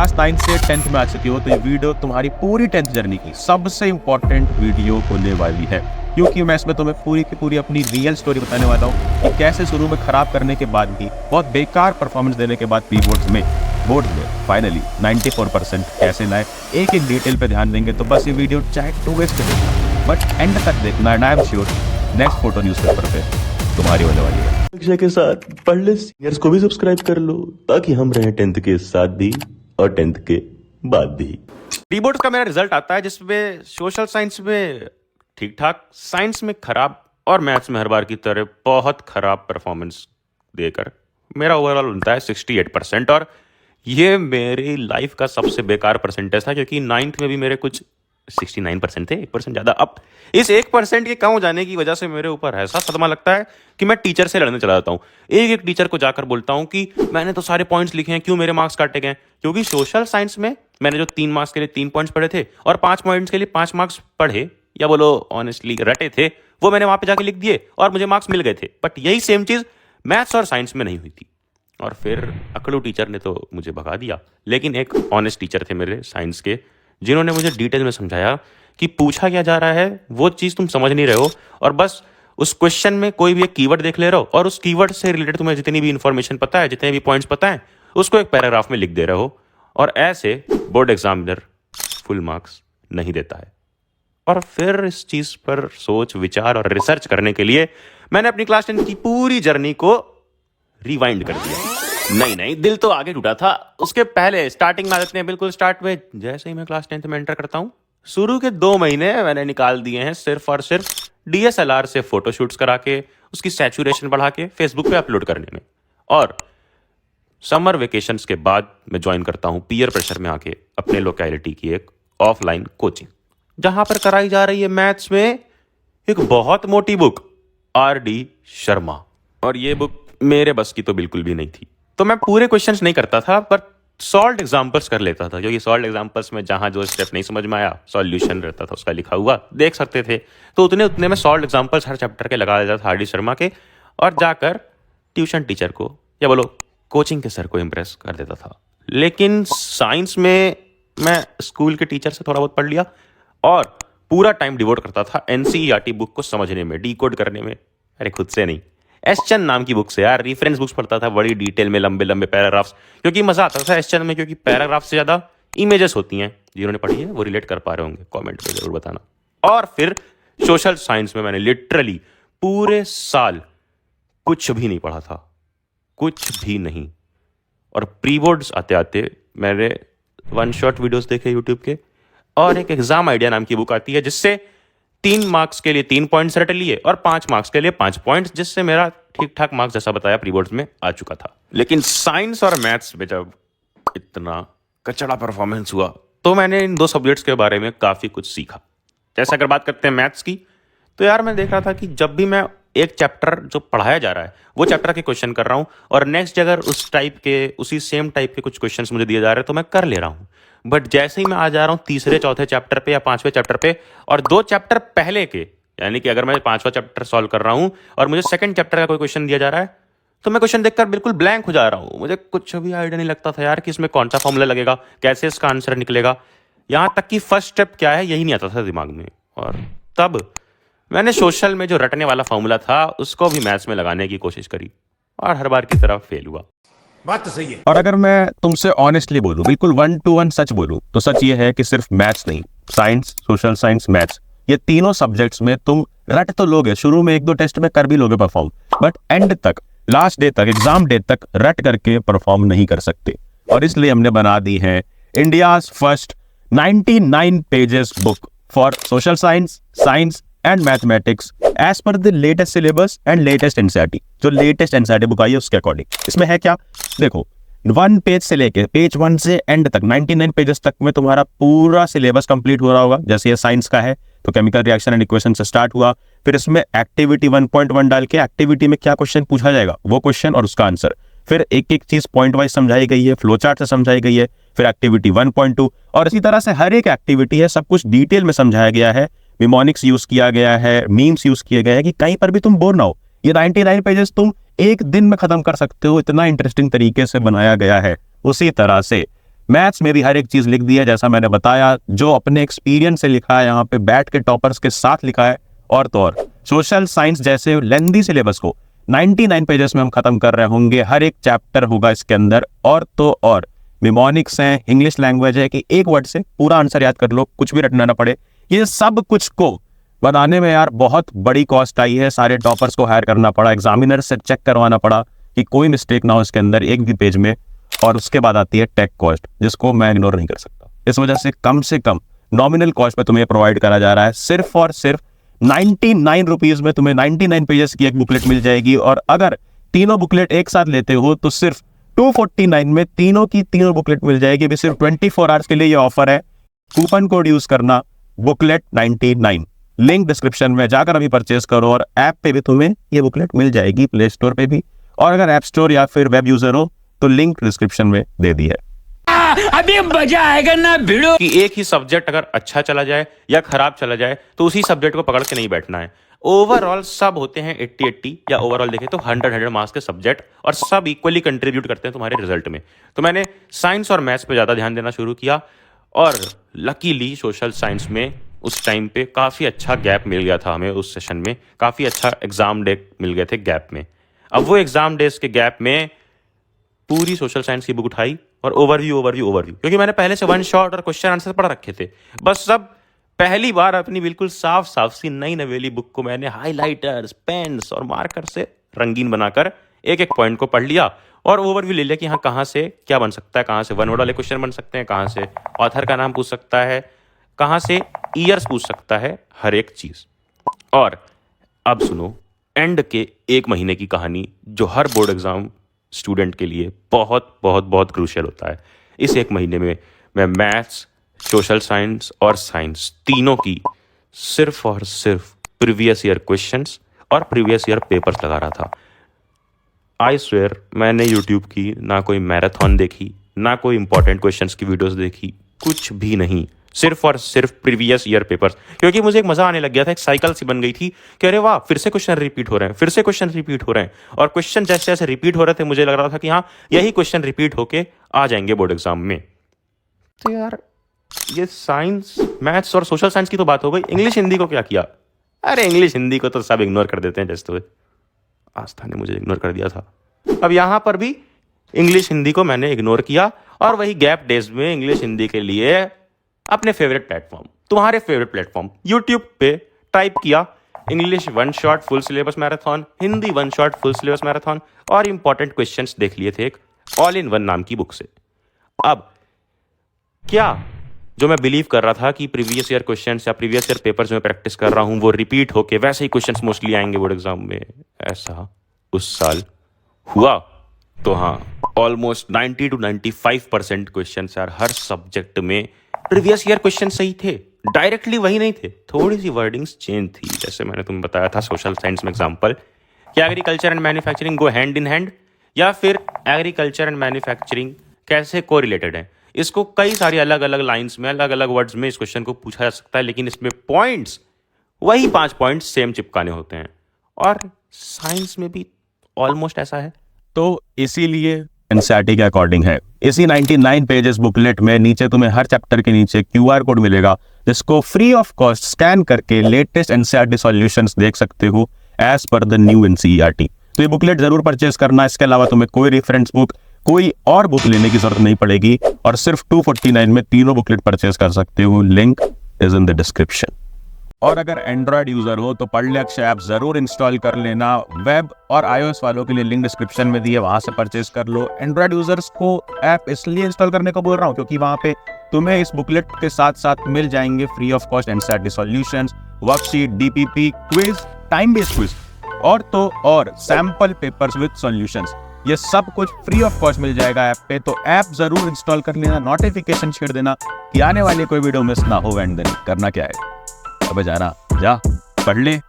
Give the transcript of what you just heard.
Class 9 से 10th में आ चुकी हो तो ये वीडियो तुम्हारी पूरी 10th जर्नी की सबसे इंपॉर्टेंट वीडियो होने वाली है, क्योंकि मैं इसमें तुम्हें पूरी की पूरी अपनी रियल स्टोरी बताने वाला हूँ कि कैसे शुरू में खराब करने के बाद भी, बहुत बेकार परफॉर्मेंस देने के बाद प्री बोर्ड में फाइनली 94% कैसे लाए। एक एक डिटेल पे ध्यान देंगे तो बस ये वीडियो चाहे 2 वेस्ट देखना, बट एंड तक देखना and I am sure next photo newspaper पे तुम्हारी होने वाली है। शिक्षा के साथ पढ़ले सीनियर्स को भी सब्सक्राइब कर लो ताकि हम रहें 10th के साथ भी और 10th के बाद भी। प्री बोर्ड का मेरा रिजल्ट आता है जिसमें सोशल साइंस में ठीक ठाक, साइंस में खराब और मैथ्स में हर बार की तरह बहुत खराब परफॉर्मेंस देकर मेरा ओवरऑल बनता है 68%। और ये मेरी लाइफ का सबसे बेकार परसेंटेज था, क्योंकि 9th में भी मेरे कुछ 69% थे, 1% ज़्यादा। अब इस 1% के कम हो जाने की वजह से मेरे ऊपर ऐसा सदमा लगता है कि मैं टीचर से लड़ने चला जाता हूँ। एक एक टीचर को जाकर बोलता हूँ कि मैंने तो सारे पॉइंट्स लिखे हैं, क्यों मेरे मार्क्स काटे गए? क्योंकि सोशल साइंस में मैंने जो 3 मार्क्स के लिए 3 पॉइंट्स पढ़े थे और 5 पॉइंट्स के लिए 5 मार्क्स पढ़े, या बोलो ऑनेस्टली रटे थे, वो मैंने वहाँ पे जाके लिख दिए और मुझे मार्क्स मिल गए थे। बट यही सेम चीज़ मैथ्स और साइंस में नहीं हुई थी। और फिर अकड़ू टीचर ने तो मुझे भगा दिया, लेकिन एक ऑनेस्ट टीचर थे मेरे साइंस के, जिन्होंने मुझे डिटेल में समझाया कि पूछा क्या जा रहा है, वो चीज़ तुम समझ नहीं रहे हो, और बस उस क्वेश्चन में कोई भी एक कीवर्ड देख ले रहे हो और उस कीवर्ड से रिलेटेड तुम्हें जितनी भी इंफॉर्मेशन पता है, जितने भी पॉइंट्स पता है, उसको एक पैराग्राफ में लिख दे रहे हो। और ऐसे बोर्ड एग्जामिनर फुल मार्क्स नहीं देता है। और फिर इस चीज़ पर सोच विचार और रिसर्च करने के लिए मैंने अपनी क्लास 10 की पूरी जर्नी को रिवाइंड कर दिया। नहीं, दिल तो आगे टूटा था। उसके पहले स्टार्टिंग में आ जाते हैं, बिल्कुल स्टार्ट में। जैसे ही मैं क्लास 10th में एंटर करता हूँ, शुरू के 2 महीने मैंने निकाल दिए हैं सिर्फ और सिर्फ DSLR से फोटोशूट्स करा के, उसकी सैचुरेशन बढ़ा के फेसबुक पे अपलोड करने में। और समर वेकेशंस के बाद मैं ज्वाइन करता हूँ पीयर प्रेशर में आके अपने लोकेलिटी की एक ऑफलाइन कोचिंग, जहां पर कराई जा रही है मैथ्स में एक बहुत मोटी बुक, RD शर्मा। और ये बुक मेरे बस की तो बिल्कुल भी नहीं थी। तो मैं पूरे क्वेश्चंस नहीं करता था, पर सॉल्व एग्जाम्पल्स कर लेता था, क्योंकि सॉल्व एग्जाम्पल्स में जहां जो स्टेप नहीं समझ में आया, सॉल्यूशन रहता था उसका लिखा हुआ, देख सकते थे। तो उतने में सॉल्व एग्जाम्पल्स हर चैप्टर के लगा देता था RD शर्मा के, और जाकर ट्यूशन टीचर को, या बोलो कोचिंग के सर को इम्प्रेस कर देता था। लेकिन साइंस में मैं स्कूल के टीचर से थोड़ा बहुत पढ़ लिया और पूरा टाइम डिवोट करता था NCERT बुक को समझने में, डिकोड करने में। अरे खुद से नहीं, एसचंद नाम की बुक से यार, रेफरेंस बुक्स पढ़ता था बड़ी डिटेल में, लंबे लंबे पैराग्राफ्स, क्योंकि मजा आता था एसचंद में, क्योंकि पैराग्राफ से ज्यादा इमेजेस होती हैं। जिन्होंने पढ़ी है वो रिलेट कर पा रहे होंगे, कमेंट में जरूर बताना। और फिर सोशल साइंस में मैंने लिटरली पूरे साल कुछ भी नहीं पढ़ा था, कुछ भी नहीं। और प्री बोर्ड्स आते आते मैंने 1 शॉट वीडियोस देखे यूट्यूब के, और एक एग्जाम आइडिया नाम की बुक आती है, जिससे 3 मार्क्स के लिए 3 पॉइंट्स रट लिए और 5 मार्क्स के लिए 5 पॉइंट्स, जिससे मेरा ठीक ठाक मार्क्स जैसा बताया प्री बोर्ड्स में आ चुका था। लेकिन साइंस और मैथ्स में जब इतना कचड़ा परफॉर्मेंस हुआ, तो मैंने इन 2 सब्जेक्ट्स के बारे में काफ़ी कुछ सीखा। जैसे अगर बात करते हैं मैथ्स की, तो यार मैं देख रहा था कि जब भी मैं एक चैप्टर जो पढ़ाया जा रहा है वो चैप्टर के क्वेश्चन कर रहा हूँ, और नेक्स्ट अगर उसी सेम टाइप के कुछ क्वेश्चंस मुझे दिए जा रहे हैं तो मैं कर ले रहा हूँ। बट जैसे ही मैं आ जा रहा हूँ तीसरे चौथे चैप्टर पे या 5वें चैप्टर पे, और 2 चैप्टर पहले के, यानी कि अगर मैं 5वां चैप्टर सॉल्व कर रहा हूँ और मुझे सेकंड चैप्टर का कोई क्वेश्चन दिया जा रहा है, तो मैं क्वेश्चन देखकर बिल्कुल ब्लैंक हो जा रहा हूँ। मुझे कुछ भी आइडिया नहीं लगता था यार कि इसमें कौन सा फॉर्मूला लगेगा, कैसे इसका आंसर निकलेगा, यहाँ तक कि फर्स्ट स्टेप क्या है यही नहीं आता था दिमाग में। और तब मैंने सोशल में जो रटने वाला फॉर्मूला था उसको भी मैथ्स में लगाने की कोशिश करी, और हर बार की तरह फेल हुआ। बात तो सही है। और अगर मैं तुमसे ऑनेस्टली बोलूं, बिल्कुल 1 to 1 सच बोलूं, तो सच ये है कि सिर्फ मैथ्स नहीं, साइंस, सोशल साइंस, मैथ्स, ये तीनों सब्जेक्ट्स में तुम रट तो लोगे, शुरू में 1-2 टेस्ट में कर भी लोगे परफॉर्म, बट एंड तक, लास्ट डे तक, एग्जाम डे तक रट करके परफॉर्म नहीं कर सकते। और इसलिए हमने बना दी है India's first 99 pages book for social science, science and mathematics as per the latest syllabus and latest NCERT. जो लेटेस्ट एनसीईआरटी बुक आई है उसके अकॉर्डिंग इसमें है क्या, देखो 1 पेज से लेके पेज 1 से एंड तक 99 पेजेस तक में तुम्हारा पूरा सिलेबस कंप्लीट हो रहा होगा। जैसे ये साइंस का है तो केमिकल रिएक्शन एंड इक्वेशन से स्टार्ट हुआ, फिर इसमें एक्टिविटी 1.1 डाल के एक्टिविटी में क्या क्वेश्चन पूछा जाएगा वो क्वेश्चन और उसका आंसर, फिर एक एक चीज पॉइंट वाइज समझाई गई है, फ्लो चार्ट से समझाई गई है, फिर एक्टिविटी 1.2, और इसी तरह से हर एक एक्टिविटी है सब कुछ डिटेल में समझाया गया है, निमोनिक्स यूज किया गया है, मीम्स यूज किए गए हैं कि कहीं पर भी तुम बोर ना हो। ये 99 पेजेस तुम एक दिन में खत्म कर सकते हो, इतना इंटरेस्टिंग तरीके से बनाया गया है। उसी तरह से मैथ्स में भी हर एक चीज लिख दी है, जैसा मैंने बताया, जो अपने एक्सपीरियंस से लिखा है, यहाँ पे बैठ के टॉपर्स के साथ लिखा है। और तो और सोशल साइंस जैसे लेंदी सिलेबस को 99 पेजेस में हम खत्म कर रहे होंगे, हर एक चैप्टर होगा इसके अंदर। और तो और निमोनिक्स है, इंग्लिश लैंग्वेज है कि एक वर्ड से पूरा आंसर याद कर लो, कुछ भी रटना ना पड़े। ये सब कुछ को बनाने में यार बहुत बड़ी कॉस्ट आई है, सारे टॉपर्स को हायर करना पड़ा, एग्जामिनर से चेक करवाना पड़ा कि कोई मिस्टेक ना हो इसके अंदर एक भी पेज में। और उसके बाद आती है टेक कॉस्ट, जिसको मैं इग्नोर नहीं कर सकता। इस वजह से कम नॉमिनल कॉस्ट पे तुम्हें प्रोवाइड करा जा रहा है। सिर्फ और सिर्फ 99 रुपीज में तुम्हें 99 पेजेस की एक बुकलेट मिल जाएगी। और अगर तीनों बुकलेट एक साथ लेते हो तो सिर्फ 249 में तीनों की तीनों बुकलेट मिल जाएगी। भी सिर्फ 24 आवर्स के लिए ये ऑफर है। कूपन कोड यूज करना बुकलेट 99, लिंक डिस्क्रिप्शन में जाकर अभी परचेस करो। और ऐप पे भी तुम्हें ये बुकलेट मिल जाएगी, प्ले स्टोर पे भी। और अगर ऐप स्टोर या फिर वेब यूजर हो तो लिंक डिस्क्रिप्शन में दे दी है। अभी मजा आएगा ना भिड़ो। कि एक ही सब्जेक्ट अगर अच्छा चला जाए या खराब चला जाए तो उसी सब्जेक्ट को पकड़ के नहीं बैठना है। ओवरऑल सब होते हैं 80-80, या ओवरऑल देखें तो 100 मार्क्स के सब्जेक्ट, और सब इक्वली कंट्रीब्यूट करते हैं तुम्हारे रिजल्ट में। तो मैंने साइंस और मैथ्स पे ज़्यादा ध्यान देना शुरू किया, और लकीली सोशल साइंस में उस टाइम पे काफ़ी अच्छा गैप मिल गया था हमें। उस सेशन में काफ़ी अच्छा एग्जाम डे मिल गए थे गैप में। अब वो एग्जाम डेज के गैप में पूरी सोशल साइंस की बुक उठाई और ओवरव्यू, क्योंकि मैंने पहले से वन शॉट और क्वेश्चन आंसर पढ़ रखे थे। बस सब पहली बार अपनी बिल्कुल साफ साफ सी नई नवेली बुक को मैंने हाइलाइटर्स, पेन्स और मार्कर से रंगीन बनाकर एक एक पॉइंट को पढ़ लिया और ओवरव्यू ले लिया कि हाँ कहाँ से क्या बन सकता है, कहाँ से वन वर्ड वाले क्वेश्चन बन सकते हैं, कहाँ से ऑथर का नाम पूछ सकता है, कहाँ से ईयर्स पूछ सकता है, हर एक चीज। और अब सुनो एंड के एक महीने की कहानी, जो हर बोर्ड एग्जाम स्टूडेंट के लिए बहुत बहुत बहुत क्रूशियल होता है। इस एक महीने में मैं मैथ्स, सोशल साइंस और साइंस तीनों की सिर्फ और सिर्फ प्रीवियस ईयर क्वेश्चंस और प्रीवियस ईयर पेपर्स लगा रहा था। आई स्वेयर मैंने यूट्यूब की ना कोई मैराथन देखी, ना कोई इंपॉर्टेंट क्वेश्चंस की वीडियोस देखी, कुछ भी नहीं, सिर्फ और सिर्फ प्रीवियस ईयर पेपर्स। क्योंकि मुझे एक मजा आने लग गया था, एक साइकिल सी बन गई थी कि अरे वाह फिर से क्वेश्चन रिपीट हो रहे हैं, फिर से क्वेश्चन रिपीट हो रहे हैं। और क्वेश्चन जैसे जैसे रिपीट हो रहे थे मुझे लग रहा था कि हाँ यही क्वेश्चन रिपीट होके आ जाएंगे बोर्ड एग्जाम में। तो यार ये साइंस, मैथ्स और सोशल साइंस की तो बात हो गई, इंग्लिश हिंदी को क्या किया? अरे इंग्लिश हिंदी को तो सब इग्नोर कर देते हैं, जैसे तो आस्था ने मुझे इग्नोर कर दिया था। अब यहां पर भी इंग्लिश हिंदी को मैंने इग्नोर किया और वही गैप डेज में इंग्लिश हिंदी के लिए अपने फेवरेट प्लेटफॉर्म, तुम्हारे फेवरेट प्लेटफॉर्म यूट्यूब पे टाइप किया English one shot full syllabus marathon, Hindi one shot full syllabus marathon, और इंपॉर्टेंट क्वेश्चंस देख लिए थे एक ऑल इन वन नाम की बुक से। अब क्या जो मैं बिलीव कर रहा था कि प्रीवियस ईयर क्वेश्चंस या प्रीवियस ईयर पेपर्स में प्रैक्टिस कर रहा हूं वो रिपीट होके वैसे ही क्वेश्चंस मोस्टली आएंगे बोर्ड एग्जाम में, ऐसा उस साल हुआ? तो हाँ, ऑलमोस्ट 90 to 95% क्वेश्चंस यार हर सब्जेक्ट में प्रीवियस ईयर क्वेश्चन सही थे, डायरेक्टली वही नहीं थे, थोड़ी सी वर्डिंग्स चेंज थी। जैसे मैंने तुम्हें बताया था सोशल साइंस में एग्जांपल कि agriculture and manufacturing go hand in hand, या फिर एग्रीकल्चर एंड मैन्युफैक्चरिंग कैसे कोरिलेटेड है। इसको कई सारी अलग अलग लाइंस में, अलग अलग वर्ड्स में इस क्वेश्चन को पूछा जा सकता है, लेकिन इसमें पॉइंट्स वही 5 पॉइंट्स सेम चिपकाने होते हैं। और साइंस में भी ऑलमोस्ट ऐसा है। तो इसीलिए एनसीईआरटी के अकॉर्डिंग है। इसी 99 पेजेस बुकलेट में नीचे तुम्हें हर चैप्टर के नीचे QR कोड मिलेगा, जिसको फ्री ऑफ कॉस्ट स्कैन करके लेटेस्ट एनसीईआरटी सॉल्यूशंस देख सकते हो as per the new NCERT. तो ये बुकलेट जरूर परचेज करना। इसके अलावा तुम्हें कोई रेफरेंस बुक, कोई और बुक लेने की जरूरत नहीं पड़ेगी, और सिर्फ 249 में तीनों बुकलेट परचेज कर सकते हो। Link is in the description. और अगर एंड्रॉयड यूजर हो तो पढ़ अक्षय ऐप जरूर इंस्टॉल कर लेना। वेब और iOS वालों के लिए लिंक डिस्क्रिप्शन में दी है, वहां से परचेज कर लो। एंड्रॉयड यूजर्स को ऐप इसलिए इंस्टॉल करने को बोल रहा हूँ क्योंकि वहां पे तुम्हें इस बुकलेट के साथ साथ मिल जाएंगे free of cost NCERT solutions, worksheet, DPP, quiz, time based quiz, और तो और सैंपल पेपर्स विद सॉल्यूशंस। ये सब कुछ फ्री ऑफ कॉस्ट मिल जाएगा ऐप पे। तो ऐप जरूर इंस्टॉल कर लेना, नोटिफिकेशन छेड़ देना कि आने वाली कोई वीडियो मिस ना हो। एंड देन करना क्या है, अब जा पढ़ ले।